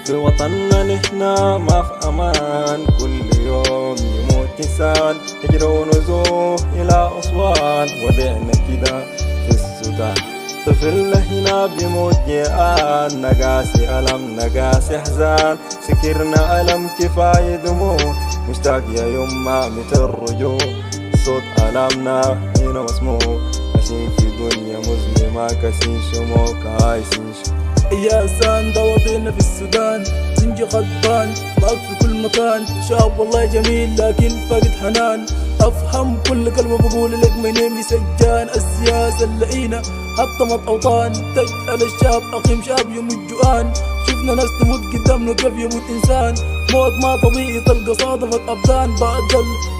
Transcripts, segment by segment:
في وطننا نحنا ما في أمان، كل يوم يموت إنسان، هجرة ونزوح إلى أسوان، وضعنا كده في السودان. طفلنا هنا بيموت جيعان، نقاسي ألم نقاسي حزان، سكرنا ألم كفاية دموع، مشتاق يا يما متى الرجوع، صوت ألمنا هنا مسموع، عايشين في دنيا مظلمة كاسين شموع عايشين يا سان ده وطننا في السودان، زنجي غضبان معك في كل مكان، شاب والله جميل لكن فقد حنان، افهم كل كلمة بقول لك ماي نيم سجان، السياسة اللئينة حطمت اوطان، تجعل الشاب اقيم شاب يموت جوعان، شفنا ناس تموت قدامنا كيف يموت انسان، موت ما طبيعي تلقى صادفت ابدان، بعد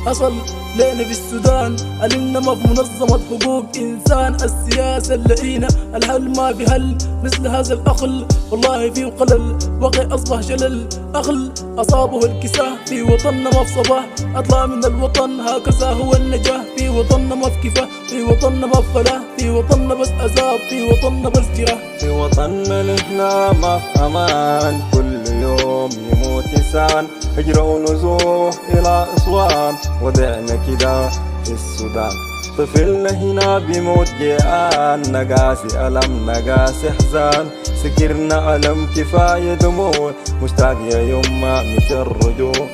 حصل لينا في السودان، علمنا ما في منظمة حقوق انسان، السياسة اللئينة الحل ما في حل مثل هذا الاخل، والله في قلل وقع اصبح شلل، اخل اصابه الكساح، في وطننا ما في صباح، اطلع من الوطن هكذا هو النجاح، في وطننا ما في كفاح، في وطننا ما في فلاح، في وطننا بس عذاب، في وطننا بس جراح. في وطننا نحنا ما في أمان، كل يوم يموت إنسان، هجرة ونزوح إلى أسوان، وضعنا كده في السودان. طفلنا هنا بيموت جيعان، نقاسي ألم نقاسي حزان، سكرنا ألم كفاية دموع، مشتاق يا يما متى الرجوع،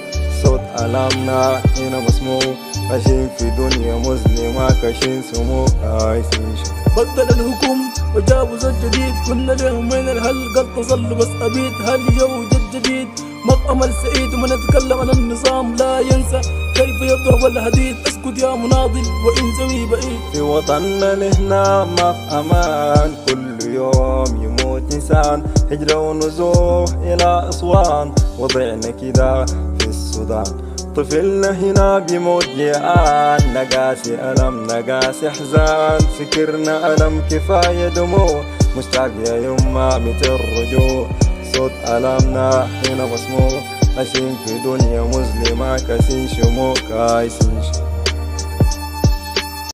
صوت ألمنا هنا مسموع، عايشين في دنيا مظلمة كاشين سموع عايشين بدل الحكم وجابوا زول جديد، كنا لهم وين الهل قد تصل بس أبيد، هل يوجد جديد ما في أمل سعيد، وما نتكلم عن النظام لا ينسى كيف يضرب الحديد، اسكت يا مناضل وإن زوي بعيد. في وطننا نحنا ما في أمان، كل يوم يموت إنسان، هجرة ونزوح إلى أسوان، وضعنا كده في السودان. طفلنا هنا بيموت جيعان، نقاسي ألم نقاسي حزان، سكرنا ألم كفاية دموع، مشتاق يا يما متى الرجوع، صوت ألمنا هنا مسموع، عايشين في دنيا مظلمة كاسين شموع عايشين